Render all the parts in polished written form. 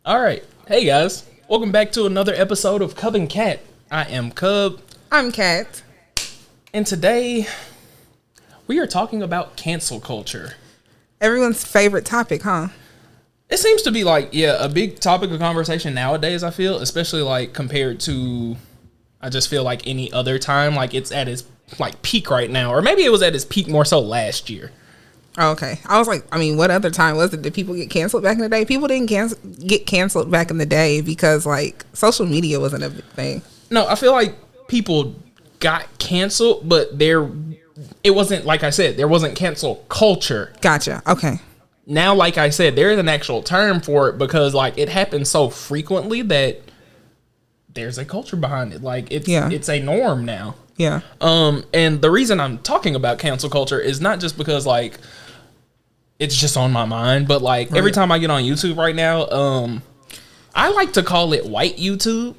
All right. Hey, guys. Welcome back to another episode of Cub and Cat. I am Cub. I'm Cat. And today, we are talking about cancel culture. Everyone's favorite topic, huh? It seems to be a big topic of conversation nowadays, I feel, especially compared to, I just feel like any other time, it's at its peak right now. Or maybe it was at its peak more so last year. Oh, okay. I was what other time was it? Did people get canceled back in the day? People didn't get canceled back in the day because social media wasn't a big thing. No, I feel like people got canceled, but it wasn't, like I said, there wasn't cancel culture. Gotcha. Okay. Now, like I said, there is an actual term for it because it happens so frequently that there's a culture behind it. It's a norm now. Yeah. And the reason I'm talking about cancel culture is not just because it's just on my mind, but right. Every time I get on YouTube right now, I like to call it white YouTube,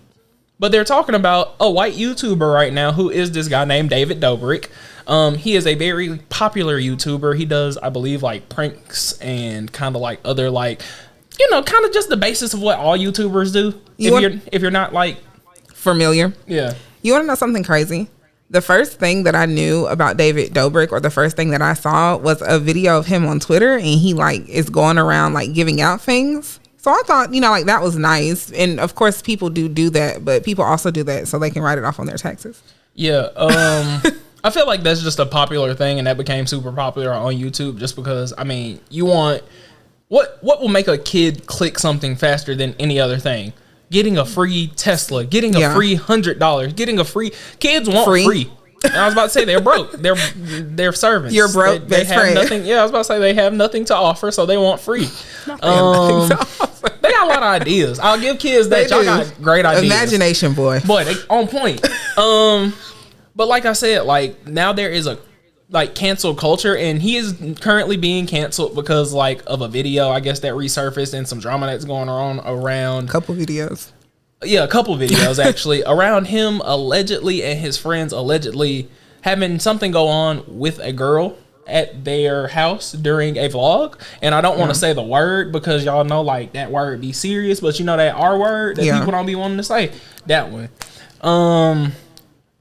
but they're talking about a white YouTuber right now who is this guy named David Dobrik. He is a very popular YouTuber. He does, I believe, pranks and kind of other kind of just the basis of what all YouTubers do. If you're not familiar. Yeah. You want to know something crazy? The first thing that I knew about David Dobrik, or the first thing that I saw, was a video of him on Twitter, and he is going around giving out things. So I thought, that was nice. And of course people do that, but people also do that so they can write it off on their taxes. Yeah. I feel like that's just a popular thing, and that became super popular on YouTube just because, you want, what will make a kid click something faster than any other thing? Getting a free Tesla, getting a free $100, getting a free, kids want free. And I was about to say they're broke. They're servants. You're broke. They have nothing. Yeah, I was about to say they have nothing to offer, so they want free. They got a lot of ideas. I'll give kids that. Y'all got great ideas. Imagination, boy. They on point. But like I said, now there is a cancel culture, and he is currently being canceled because of a video, I guess, that resurfaced and some drama that's going on around. Couple videos. Yeah, a couple videos actually around him allegedly and his friends allegedly having something go on with a girl at their house during a vlog. And I don't want to say the word because y'all know that word be serious, but that R word that people don't be wanting to say, that one.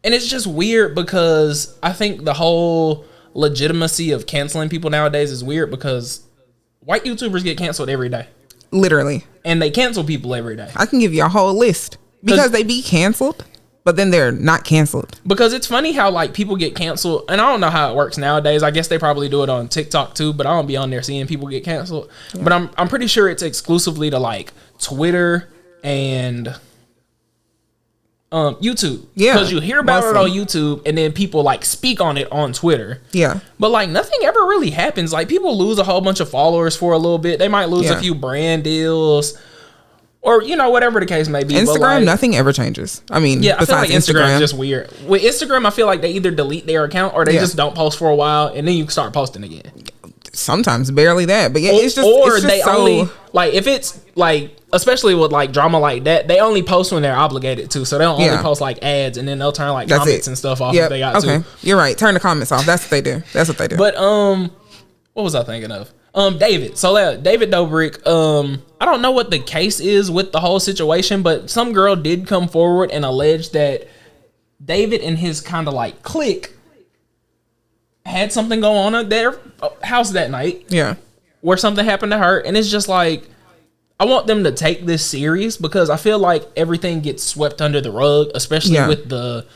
And it's just weird because I think the whole legitimacy of canceling people nowadays is weird because white YouTubers get canceled every day. Literally. And they cancel people every day. I can give you a whole list because they be canceled, but then they're not canceled. Because it's funny how people get canceled, and I don't know how it works nowadays. I guess they probably do it on TikTok too, but I don't be on there seeing people get canceled. Yeah. But I'm pretty sure it's exclusively to Twitter and YouTube. Yeah. Because you hear about it on YouTube and then people speak on it on Twitter. Yeah. But nothing ever really happens. People lose a whole bunch of followers for a little bit. They might lose a few brand deals or, whatever the case may be. Instagram, nothing ever changes. I feel like Instagram is just weird. With Instagram, I feel like they either delete their account or they just don't post for a while and then you start posting again. Sometimes barely that, but it's just only if it's especially with drama like that, they only post when they're obligated to, so they don't only post ads, and then they'll turn comments and stuff off if they got to. You're right, turn the comments off. That's what they do. But what was I thinking of? David Dobrik, I don't know what the case is with the whole situation, but some girl did come forward and allege that David and his kind of clique had something go on at their house that night. Yeah. Where something happened to her. And it's just I want them to take this serious because I feel like everything gets swept under the rug, especially with the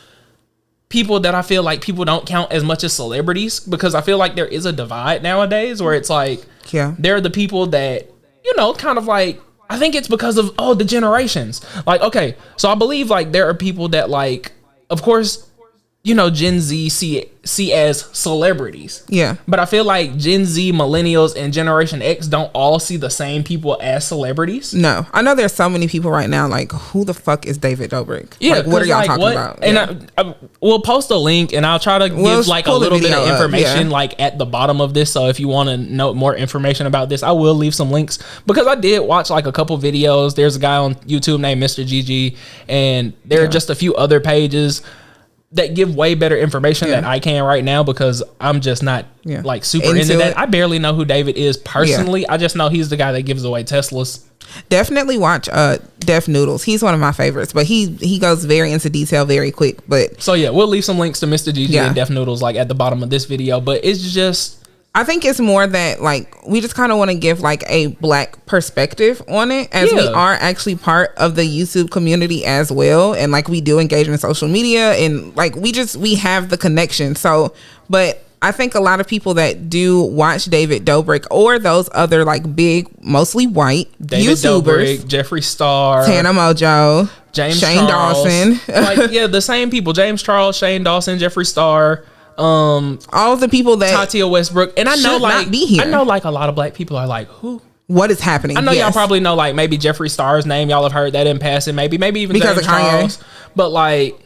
people that I feel like people don't count as much as celebrities, because I feel like there is a divide nowadays where it's they're the people that, kind of I think it's because of, the generations. Okay, so I believe there are people that of course, Gen Z see as celebrities. Yeah. But I feel like Gen Z, millennials, and Generation X don't all see the same people as celebrities. No. I know there's so many people right now, who the fuck is David Dobrik? Yeah. What are y'all talking about? And we'll post a link, and I'll try to give a little bit of information at the bottom of this. So if you want to know more information about this, I will leave some links because I did watch a couple videos. There's a guy on YouTube named Mr. GG, and there are just a few other pages. that give way better information than I can right now, because I'm just not like super into that. I barely know who David is personally. I just know he's the guy that gives away Teslas. Definitely watch Def Noodles. He's one of my favorites, but he goes very into detail very quick. But so yeah, we'll leave some links to Mr. GG and Def Noodles like at the bottom of this video. But it's just, I think it's more that like we just kind of want to give like a black perspective on it, as we are actually part of the YouTube community as well, and like we do engage in social media, and like we have the connection. So, but I think a lot of people that do watch David Dobrik or those other like big, mostly white David YouTubers, Dobrik, Jeffree Star, Tana Mojo, Shane Dawson, like the same people, James Charles, Shane Dawson, Jeffree Star, all of the people that Tatia Westbrook, and I know like not be here. I know like a lot of black people are like, who? What is happening? I know y'all probably know like maybe Jeffree Star's name. Y'all have heard that in passing. Maybe even because James of Kanye. Charles. But like,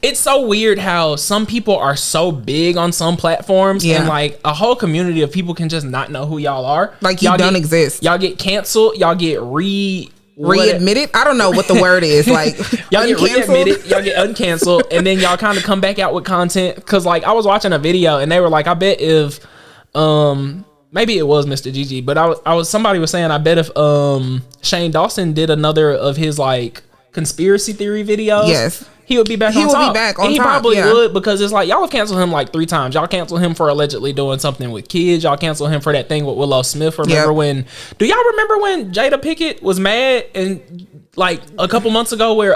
it's so weird how some people are so big on some platforms, and like a whole community of people can just not know who y'all are. Like y'all don't exist. Y'all get canceled. Y'all get readmitted. I don't know what the word is. Like y'all get readmitted. Y'all get uncanceled, and then y'all kind of come back out with content. Because like I was watching a video, and they were like, I bet if maybe it was Mr. GG, but somebody was saying, I bet if Shane Dawson did another of his like conspiracy theory videos, he would be back on top. He probably would, because it's like y'all have canceled him like 3 times. Y'all canceled him for allegedly doing something with kids. Y'all canceled him for that thing with Willow Smith. Do y'all remember when Jada Pinkett was mad, and like a couple months ago where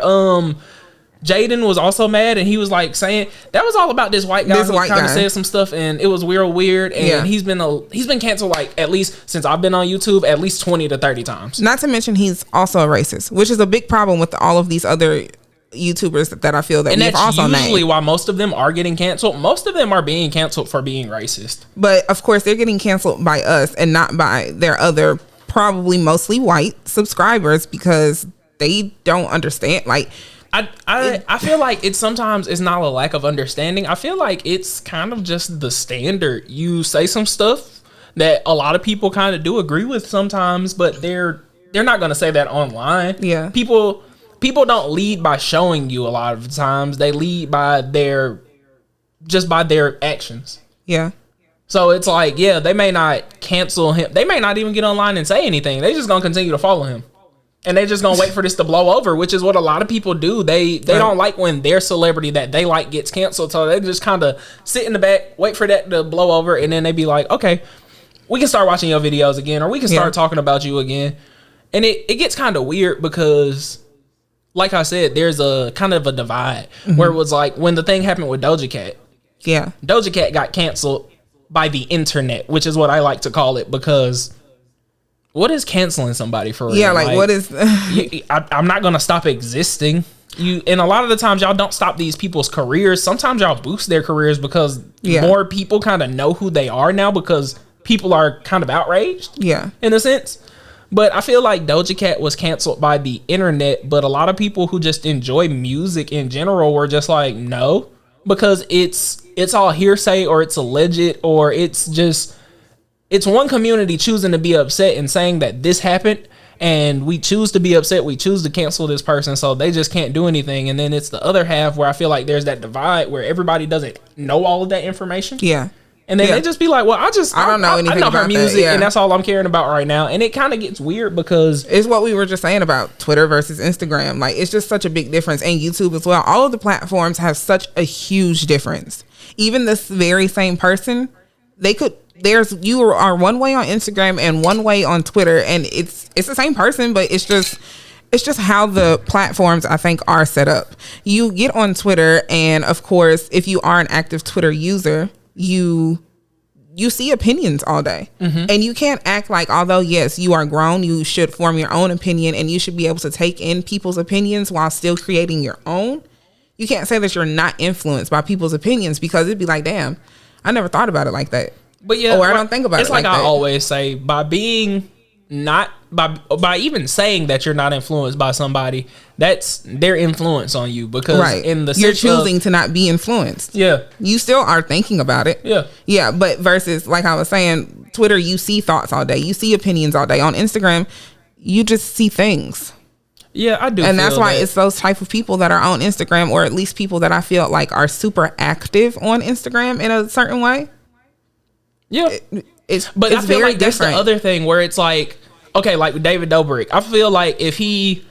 Jaden was also mad, and he was like saying that was all about this white guy who kind of said some stuff, and it was weird, and he's been canceled like, at least since I've been on YouTube, at least 20 to 30 times. Not to mention he's also a racist, which is a big problem with all of these other YouTubers that I feel that we've also named. And that's usually why most of them are getting canceled. Most of them are being canceled for being racist. But of course, they're getting canceled by us and not by their other, probably mostly white subscribers, because they don't understand. Like, I feel like it's sometimes it's not a lack of understanding. I feel like it's kind of just the standard. You say some stuff that a lot of people kind of do agree with sometimes, but they're not going to say that online. Yeah. People don't lead by showing you a lot of the times. They lead by their actions. Yeah. So it's like, they may not cancel him. They may not even get online and say anything. They just going to continue to follow him. And they just going to wait for this to blow over, which is what a lot of people do. They don't like when their celebrity that they like gets canceled. So they just kind of sit in the back, wait for that to blow over. And then they be like, okay, we can start watching your videos again, or we can start talking about you again. And it gets kind of weird because, like I said, there's a kind of a divide where it was like when the thing happened with Doja Cat. Yeah. Doja Cat got canceled by the internet, which is what I like to call it, because what is canceling somebody for real? Yeah, like what is... I'm not going to stop existing. And a lot of the times y'all don't stop these people's careers. Sometimes y'all boost their careers because more people kind of know who they are now, because people are kind of outraged. Yeah. In a sense. But I feel like Doja Cat was canceled by the internet, but a lot of people who just enjoy music in general were just like, no, because it's all hearsay, or it's alleged, or it's one community choosing to be upset and saying that this happened, and we choose to be upset. We choose to cancel this person, so they just can't do anything. And then it's the other half where I feel like there's that divide where everybody doesn't know all of that information. Yeah. And then they just be like, well, I don't know anything. I know her music, and that's all I'm caring about right now. And it kind of gets weird because it's what we were just saying about Twitter versus Instagram. Like, it's just such a big difference, and YouTube as well. All of the platforms have such a huge difference. Even this very same person, you are one way on Instagram and one way on Twitter, and it's the same person, but it's just how the platforms, I think, are set up. You get on Twitter, and of course, if you are an active Twitter user, you see opinions all day, and you can't act like, although yes, you are grown, you should form your own opinion, and you should be able to take in people's opinions while still creating your own. You can't say that you're not influenced by people's opinions, because it'd be like, damn, I never thought about it like that. But yeah, or I don't think about it like that. It's like I always say, by being not by even saying that you're not influenced by somebody, that's their influence on you, because in the you're choosing to not be influenced. Yeah, you still are thinking about it. Yeah, but versus, like I was saying, Twitter, you see thoughts all day, you see opinions all day. On Instagram, you just see things. Yeah, I do. And that's why it's those type of people that are on Instagram, or at least people that I feel like are super active on Instagram in a certain way. Yeah. It's I feel very like that's different. the other thing where it's like, okay, like with David Dobrik, I feel like if he,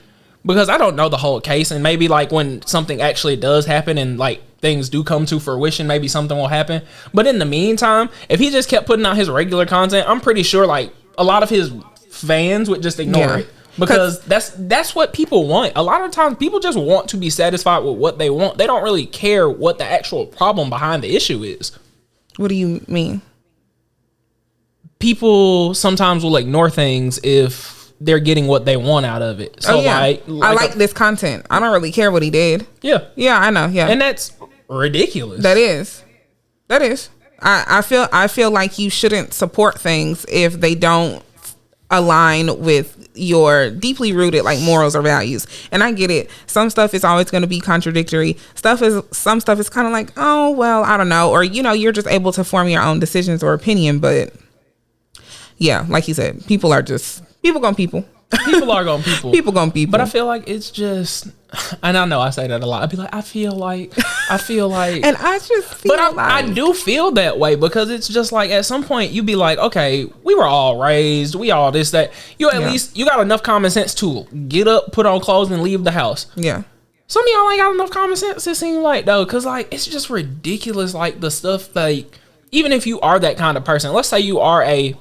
because I don't know the whole case, and maybe like when something actually does happen and like things do come to fruition, maybe something will happen. But in the meantime, if he just kept putting out his regular content, I'm pretty sure like a lot of his fans would just ignore it. Because that's what people want. A lot of times people just want to be satisfied with what they want. They don't really care what the actual problem behind the issue is. What do you mean? People sometimes will ignore things if they're getting what they want out of it. So I like this content. I don't really care what he did. Yeah. Yeah, I know. Yeah. And that's ridiculous. That is. I feel like you shouldn't support things if they don't align with your deeply rooted like morals or values. And I get it. Some stuff is always going to be contradictory. Some stuff is kind of like, oh, well, I don't know. Or, you're just able to form your own decisions or opinion. But yeah, like you said, people gonna people. People are gonna people. People gonna people. But I feel like it's just, and I know I say that a lot. I'd be like, I feel like. And I just feel I do feel that way, because it's just like at some point you'd be like, okay, we were all raised, we all this, that. You at least, you got enough common sense to get up, put on clothes, and leave the house. Yeah. Some of y'all ain't got enough common sense, it seems like, though, because like it's just ridiculous, like the stuff, like even if you are that kind of person, let's say you are a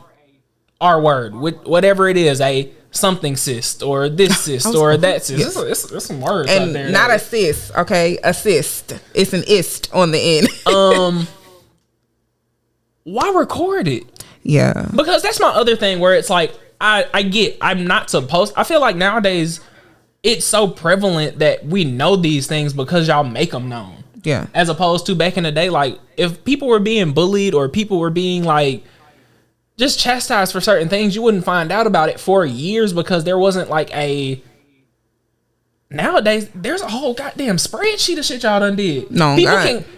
R word, whatever it is, a something cyst or this cyst or that cyst. Yes. It's some words and out there. Not a cyst, okay? A cyst. It's an ist on the end. Why record it? Yeah. Because that's my other thing where it's like, I'm not supposed, I feel like nowadays it's so prevalent that we know these things because y'all make them known. Yeah. As opposed to back in the day, like if people were being bullied or people were being like just chastised for certain things, you wouldn't find out about it for years because there wasn't like a, nowadays there's a whole goddamn spreadsheet of shit y'all done did. No,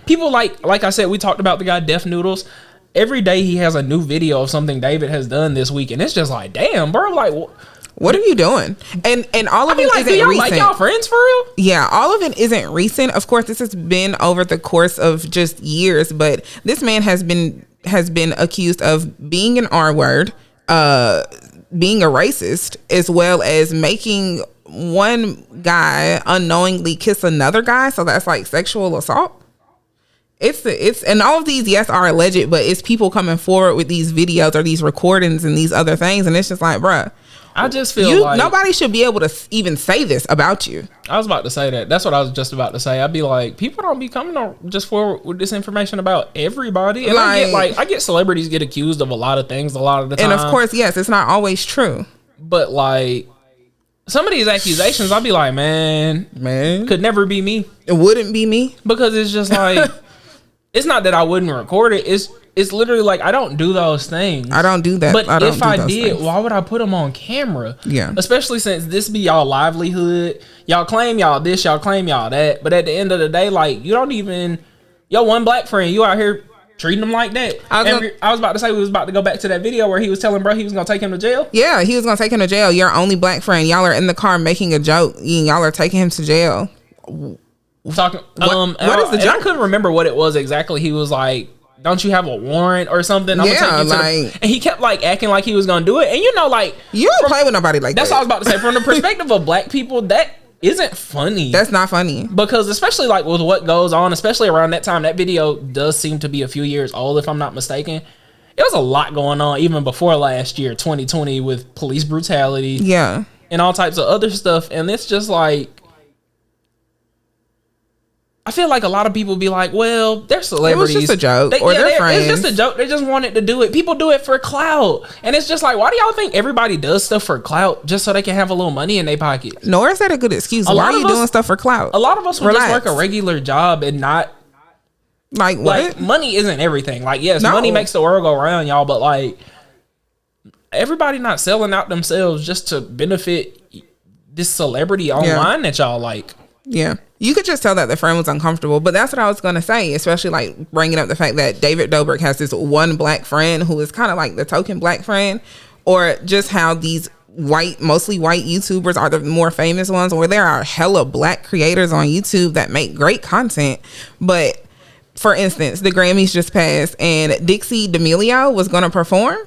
people like I said, we talked about the guy Deaf Noodles. Every day he has a new video of something David has done this week, and it's just like, damn, bro, like what are you doing? And all of it like, isn't do y'all recent. like y'all friends for real? Yeah, all of it isn't recent. Of course, this has been over the course of just years, but this man has been accused of being an R word, being a racist, as well as making one guy unknowingly kiss another guy. So that's like sexual assault. It's and all of these, yes, are alleged, but it's people coming forward with these videos or these recordings and these other things, and it's just like, bruh, I just feel like nobody should be able to even say this about you. I was about to say that. That's what I was just about to say. I'd be like, people don't be coming on just forward with this information about everybody. And like, I get celebrities get accused of a lot of things a lot of the time. And of course, yes, it's not always true. But like some of these accusations, I'd be like, man, could never be me. It wouldn't be me. Because it's just like, it's not that I wouldn't record it. It's literally like, I don't do those things. I don't do that. But if I did, why would I put them on camera? Yeah. Especially since this be y'all livelihood. Y'all claim y'all this, y'all claim y'all that. But at the end of the day, like, you don't even, your one black friend, you out here treating them like that. I was about to say, we was about to go back to that video where he was telling bro he was going to take him to jail. Yeah, he was going to take him to jail. Your only black friend. Y'all are in the car making a joke. Y'all are taking him to jail. Talking, what is the joke? I couldn't remember what it was exactly. He was like, don't you have a warrant or something? And he kept like acting like he was gonna do it. And you know, like, you don't play with nobody like that. That's what I was about to say. From the perspective of black people, that isn't funny. That's not funny. Because especially like with what goes on, especially around that time, that video does seem to be a few years old, if I'm not mistaken. It was a lot going on even before last year, 2020, with police brutality. Yeah. And all types of other stuff. And it's just like, I feel like a lot of people be like, well, they're celebrities. It was just a joke. They're friends. It's just a joke. They just wanted to do it. People do it for clout. And it's just like, why do y'all think everybody does stuff for clout just so they can have a little money in their pocket? Nor is that a good excuse. Why are you doing stuff for clout? A lot of us would just work a regular job and not... Like, what? Like, money isn't everything. Like, yes, money makes the world go round, y'all, but like, everybody not selling out themselves just to benefit this celebrity online that y'all like. Yeah. You could just tell that the friend was uncomfortable, but that's what I was going to say, especially like bringing up the fact that David Dobrik has this one black friend who is kind of like the token black friend, or just how these mostly white YouTubers are the more famous ones, or there are hella black creators on YouTube that make great content. But for instance, the Grammys just passed and Dixie D'Amelio was going to perform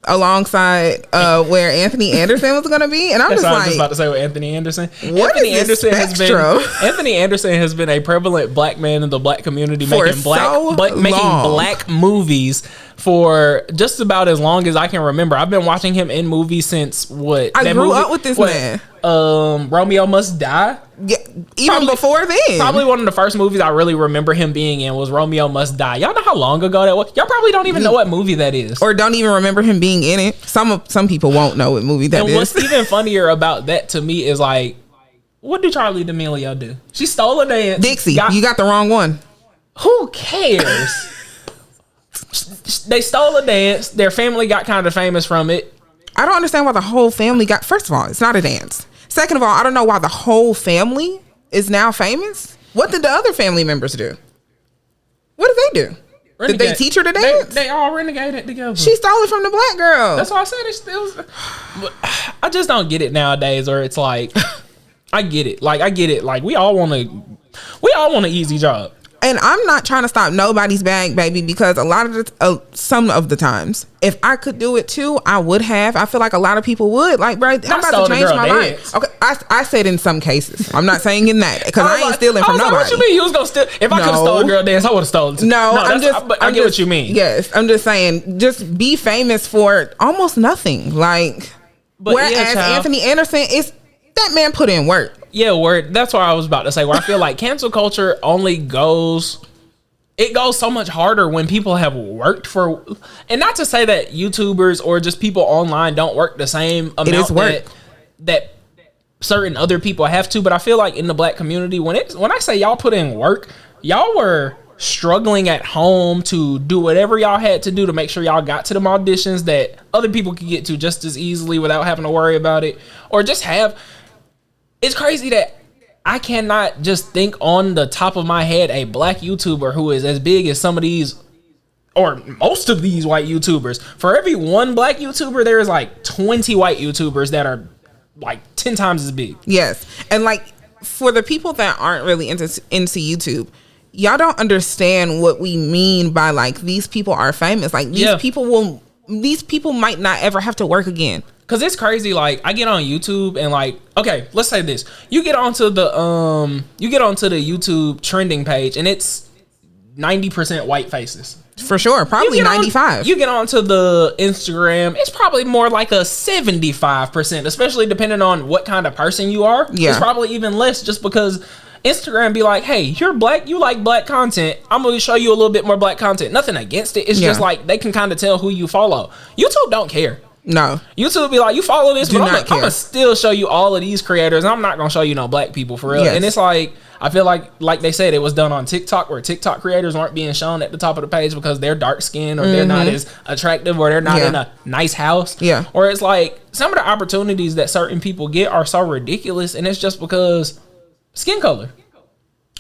alongside where Anthony Anderson was going to be, and I'm just like, I was just about to say with Anthony Anderson. Anthony Anderson has been a prevalent black man in the black community, making black movies for just about as long as I can remember. I've been watching him in movies since I grew up with this man. Romeo Must Die. Yeah, before then. Probably one of the first movies I really remember him being in was Romeo Must Die. Y'all know how long ago that was? Y'all probably don't even know what movie that is. Or don't even remember him being in it. Some people won't know what movie that is. And what's even funnier about that to me is like, what did Charli D'Amelio do? She stole a dance. Dixie, you got the wrong one. Who cares? They stole a dance. Their family got kind of famous from it. I don't understand why the whole family got... First of all, it's not a dance. Second of all, I don't know why the whole family is now famous. What did the other family members do? What did they do? Did they teach her to dance? They all renegaded together. She stole it from the black girl. That's why I said I just don't get it nowadays, or it's like... I get it. Like, we all want an easy job. And I'm not trying to stop nobody's bag, baby, because a lot of some of the times, if I could do it too, I would have. I feel like a lot of people would. Like, bro, I'm about to change my life. Okay, I said in some cases. I'm not saying in that, because I ain't stealing from nobody. What you mean? You was gonna steal? If I could have stole a girl dance, I would have stolen it. No, I get what you mean. Yes, I'm just saying, just be famous for almost nothing. Like, whereas Anthony Anderson that man put in work. Yeah, word. That's what I was about to say. Where I feel like cancel culture only goes so much harder when people have worked for, and not to say that YouTubers or just people online don't work the same amount that certain other people have to, but I feel like in the black community, when I say y'all put in work, y'all were struggling at home to do whatever y'all had to do to make sure y'all got to them auditions that other people could get to just as easily without having to worry about it, or just have. It's crazy that I cannot just think on the top of my head a black YouTuber who is as big as some of these, or most of these white YouTubers. For every one black YouTuber, there is like 20 white YouTubers that are like 10 times as big. Yes. And like, for the people that aren't really into YouTube, y'all don't understand what we mean by like, these people are famous. Like, these people might not ever have to work again. Cause it's crazy. Like, I get on YouTube and like, okay, let's say this. You get onto the YouTube trending page and it's 90% white faces. For sure. Probably 95. You get onto the Instagram, it's probably more like a 75%, especially depending on what kind of person you are. Yeah. It's probably even less, just because Instagram be like, hey, you're black, you like black content, I'm gonna show you a little bit more black content. Nothing against it. It's just like they can kind of tell who you follow. YouTube don't care. No. YouTube be like, you follow this, but I'm gonna still show you all of these creators, and I'm not gonna show you no black people for real. Yes. And it's like, I feel like they said, it was done on TikTok, where TikTok creators aren't being shown at the top of the page because they're dark skinned, or they're not as attractive, or they're not in a nice house. Yeah. Or it's like, some of the opportunities that certain people get are so ridiculous, and it's just because skin color.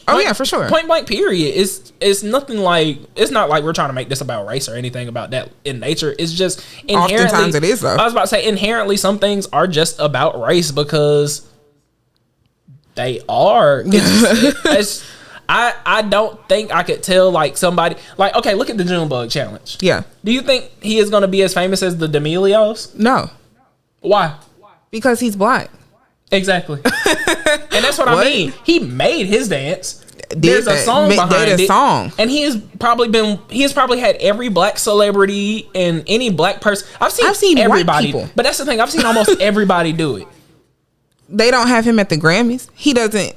Yeah, for sure. Point blank, period. It's nothing like, it's not like we're trying to make this about race or anything about that in nature. It's just inherently. Oftentimes it is, though. I was about to say, inherently some things are just about race because they are. I don't think I could tell like somebody, like, okay, look at the Junebug challenge. Yeah. Do you think he is going to be as famous as the D'Amelios? No. Why? Because he's black. Exactly. And that's what I mean. He made his dance. There's a song behind it. And he has probably had every black celebrity and any black person. I've seen everybody. White people. But that's the thing. I've seen almost everybody do it. They don't have him at the Grammys.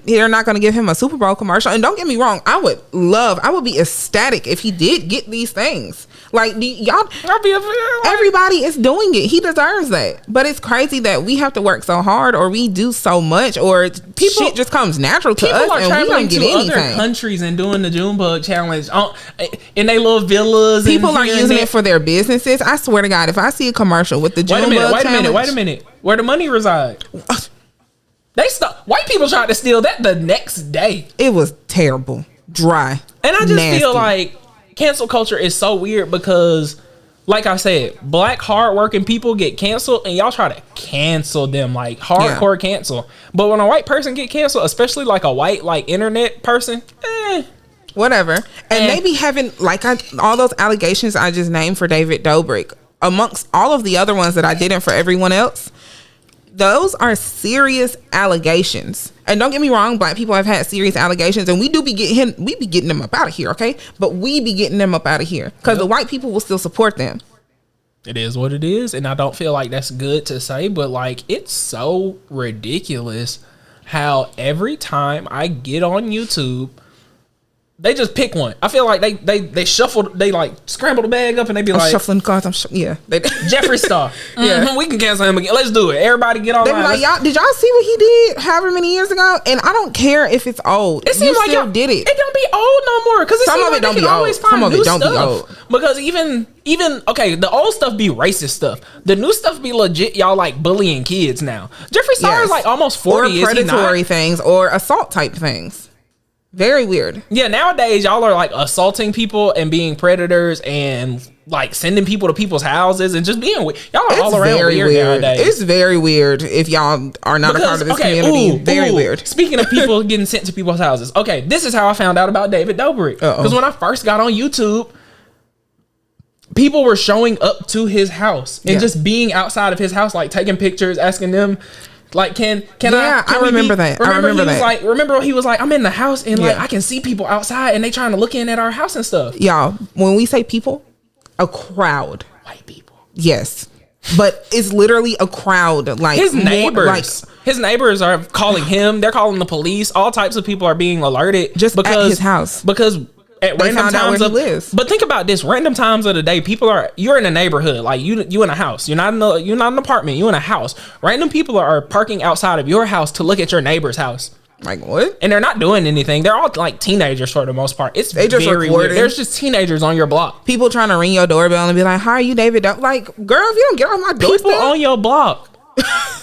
They're not going to give him a Super Bowl commercial. And don't get me wrong, I would be ecstatic if he did get these things. Like, everybody is doing it. He deserves that. But it's crazy that we have to work so hard, or we do so much, or shit just comes natural to us, and we don't get anything. Other countries and doing the Junebug challenge in their little villas. People are using it for their businesses. I swear to God, if I see a commercial with the Junebug challenge, wait a minute. Where the money reside? White people tried to steal that the next day. It was terrible, dry, and I just feel like cancel culture is so weird because like I said, black hardworking people get canceled, and y'all try to cancel them, like hardcore cancel. But when a white person get canceled, especially like a white like internet person, whatever. And they be having like all those allegations I just named for David Dobrik, amongst all of the other ones that I didn't for everyone else. Those are serious allegations. And don't get me wrong, black people have had serious allegations, and we be getting them up out of here, okay? But we be getting them up out of here because the white people will still support them. It is what it is, and I don't feel like that's good to say, but like it's so ridiculous how every time I get on YouTube, they just pick one. I feel like they shuffled, they like scramble the bag up and they be like shuffling cards. Jeffree Star. We can cancel him again. Let's do it. Everybody get online. They be like, y'all, did y'all see what he did however many years ago? And I don't care if it's old. It seems like y'all did it. It don't be old no more because some of it don't be old. Some of it don't be old because even okay, the old stuff be racist stuff. The new stuff be legit. Y'all like bullying kids now. Jeffree Star is like almost 40. Or predatory things or assault type things. Very weird. Yeah, nowadays y'all are like assaulting people and being predators and like sending people to people's houses and just being weird. Y'all are all around weird nowadays. It's very weird if y'all are not a part of this community. Very weird. Speaking of people getting sent to people's houses, okay, this is how I found out about David Dobrik. Because when I first got on YouTube, people were showing up to his house and just being outside of his house, like taking pictures, asking them. Like, can I remember that. Remember he was like, I'm in the house and like I can see people outside and they trying to look in at our house and stuff. Y'all, when we say people, a crowd. White people. Yes. But it's literally a crowd. Like his neighbors. His neighbors are calling him. They're calling the police. All types of people are being alerted just because at his house. Because at random times of lives. But think about this: random times of the day, you're in a neighborhood, like you in a house. You're not an apartment. You're in a house. Random people are parking outside of your house to look at your neighbor's house. Like what? And they're not doing anything. They're all like teenagers for the most part. They just very weird. There's just teenagers on your block. People trying to ring your doorbell and be like, "Hi, are you David?" Like, girl, if you don't get on my doorstep. People on your block.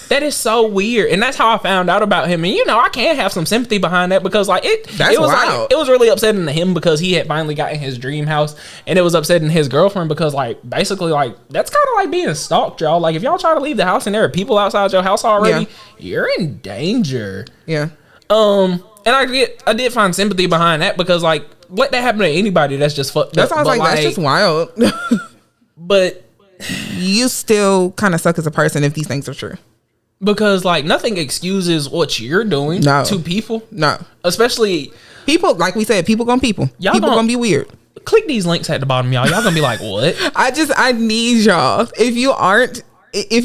That is so weird, and that's how I found out about him. And I can have some sympathy behind that because like it was wild. Like, it was really upsetting to him because he had finally gotten his dream house, and it was upsetting his girlfriend because like basically like that's kind of like being stalked, y'all. Like if y'all try to leave the house and there are people outside your house already, you're in danger. Yeah. And I did find sympathy behind that because like let that happen to anybody that's just fucked up. That sounds like that's just wild. But you still kind of suck as a person if these things are true. Because like nothing excuses what you're doing to people. No. Especially people, like we said, people gonna people. People gonna be weird. Click these links at the bottom, y'all. Y'all gonna be like, what? I need y'all. If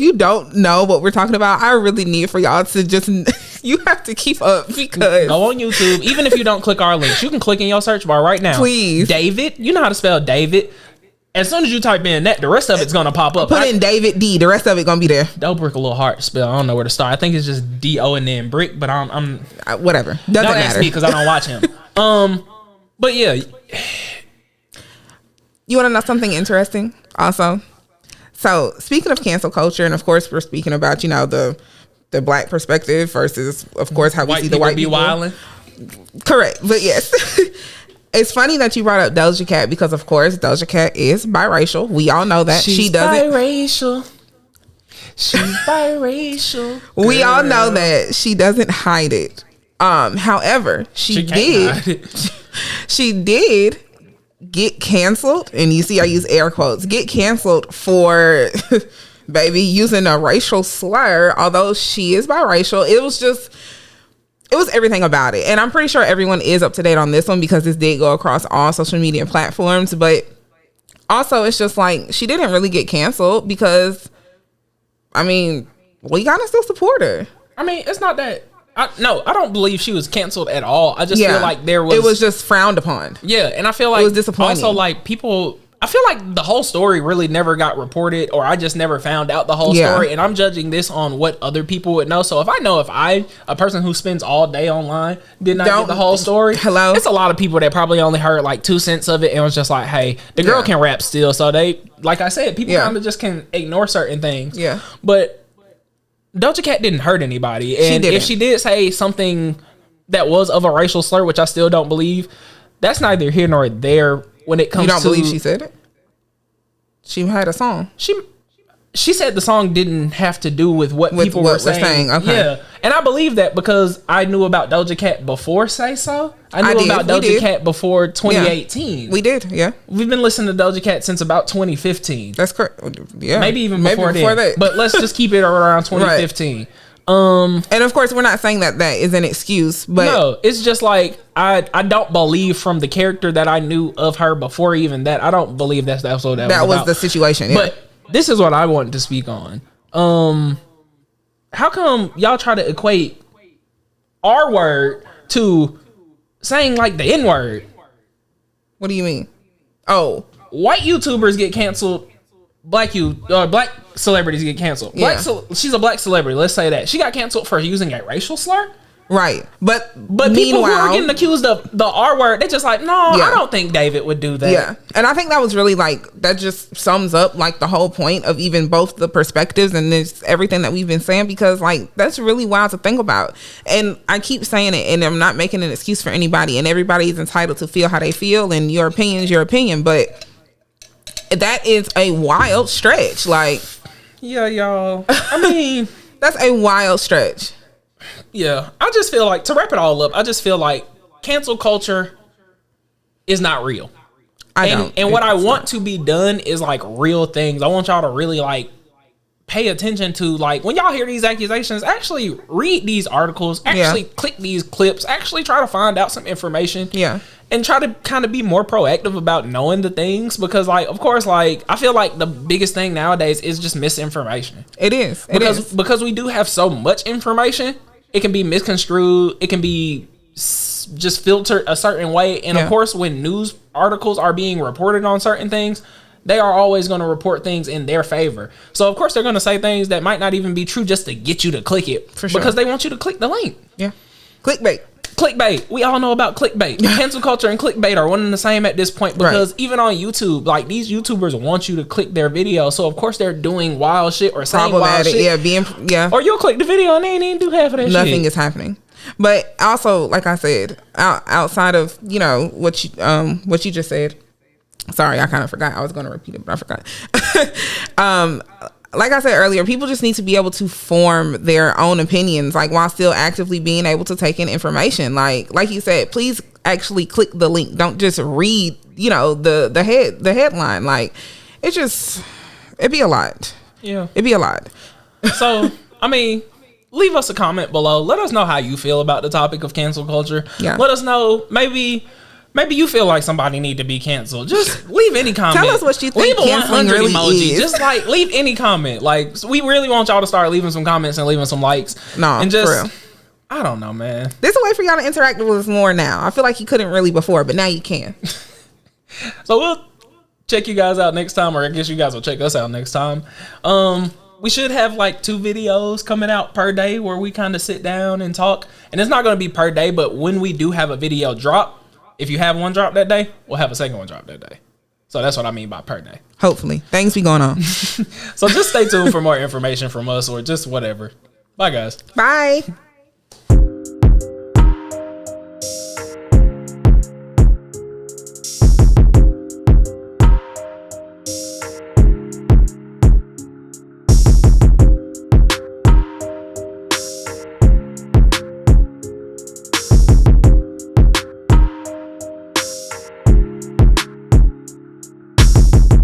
you don't know what we're talking about, I really need for y'all to just you have to keep up because go on YouTube. Even if you don't click our links, you can click in your search bar right now. Please. David, you know how to spell David. As soon as you type in that, the rest of it's gonna pop up. Put in David D. The rest of it gonna be there. Dobrik a little hard to spell. I don't know where to start. I think it's just D-O and then Brick, but I'm whatever. Doesn't don't matter. ask me because I don't watch him. But yeah. You want to know something interesting? Also, so speaking of cancel culture, and of course we're speaking about the black perspective versus, of course, how we see the white people. Wilding. Correct, but yes. It's funny that you brought up Doja Cat because, of course, Doja Cat is biracial. We all know that. She's biracial. She's biracial. We all know that. She doesn't hide it. However, she did get canceled, and you see I use air quotes, get canceled for baby using a racial slur. Although she is biracial, it was everything about it. And I'm pretty sure everyone is up to date on this one because this did go across all social media platforms. But also, it's just like she didn't really get canceled because, I mean, we gotta still support her. I mean, it's not that. I don't believe she was canceled at all. I just feel like it was just frowned upon. Yeah, and I feel like it was disappointing. Also, like people, I feel like the whole story really never got reported, or I just never found out the whole story. And I'm judging this on what other people would know. So if a person who spends all day online, did not get the whole story, it's a lot of people that probably only heard like 2 cents of it and was just like, hey, the girl can rap still. So they, like I said, people kind of just can ignore certain things. Yeah. But Doja Cat didn't hurt anybody. And if she did say something that was of a racial slur, which I still don't believe, that's neither here nor there when it comes to... You don't believe she said it? She had a song. She said the song didn't have to do with what people were saying. Okay. Yeah. And I believe that because I knew about Doja Cat before Say So. I knew about Doja Cat before 2018. Yeah. We did, yeah. We've been listening to Doja Cat since about 2015. That's correct. Yeah. Maybe even before that. But let's just keep it around 2015. Right. And of course, we're not saying that is an excuse, but no, it's just like I don't believe from the character that I knew of her before even that. I don't believe that's what that was the situation. Yeah. But this is what I wanted to speak on. How come y'all try to equate R word to saying like the N word? What do you mean? Oh, white YouTubers get canceled. Black celebrities get canceled. Yeah. She's a black celebrity. Let's say that she got canceled for using a racial slur. Right, but people who are getting accused of the R word, they're just like, no, I don't think David would do that. Yeah, and I think that was really like that. Just sums up like the whole point of even both the perspectives and this everything that we've been saying, because like that's really wild to think about. And I keep saying it, and I'm not making an excuse for anybody. And everybody's entitled to feel how they feel, and your opinion is your opinion, but that is a wild stretch. Like, yeah, y'all. I mean, that's a wild stretch. Yeah, I just feel like, to wrap it all up, I just feel like cancel culture is not real. And what I want to be done is like real things. I want y'all to really like pay attention to, like, when y'all hear these accusations, actually read these articles, actually click these clips, actually try to find out some information. Yeah. And try to kind of be more proactive about knowing the things, because like, of course, like I feel like the biggest thing nowadays is just misinformation. It is. Because we do have so much information, it can be misconstrued, it can be just filtered a certain way. And of course, when news articles are being reported on certain things, they are always going to report things in their favor. So of course they're going to say things that might not even be true just to get you to click it. For sure. Because they want you to click the link. Yeah. Clickbait. We all know about clickbait. Cancel culture and clickbait are one and the same at this point, because even on YouTube, like, these YouTubers want you to click their video, so of course they're doing wild shit or saying wild shit. Or you'll click the video and they ain't even do half of that. Nothing is happening. But also, like I said, outside of what you just said. Sorry, I kind of forgot. I was going to repeat it, but I forgot. Like I said earlier, people just need to be able to form their own opinions, like, while still actively being able to take in information. Like you said, please actually click the link. Don't just read, the headline. Like, it'd be a lot. Yeah. It'd be a lot. So, I mean, leave us a comment below. Let us know how you feel about the topic of cancel culture. Yeah. Let us know, maybe you feel like somebody need to be canceled. Just leave any comment. Tell us what you think canceling really emoji. Is. Just like leave any comment. Like, we really want y'all to start leaving some comments and leaving some likes. No, and just, for real. I don't know, man. There's a way for y'all to interact with us more now. I feel like you couldn't really before, but now you can. So we'll check you guys out next time, or I guess you guys will check us out next time. We should have like 2 videos coming out per day where we kind of sit down and talk. And it's not going to be per day, but when we do have a video drop, if you have one drop that day, we'll have a second one drop that day. So that's what I mean by per day. Hopefully. Things be going on. So just stay tuned for more information from us, or just whatever. Bye, guys. Bye.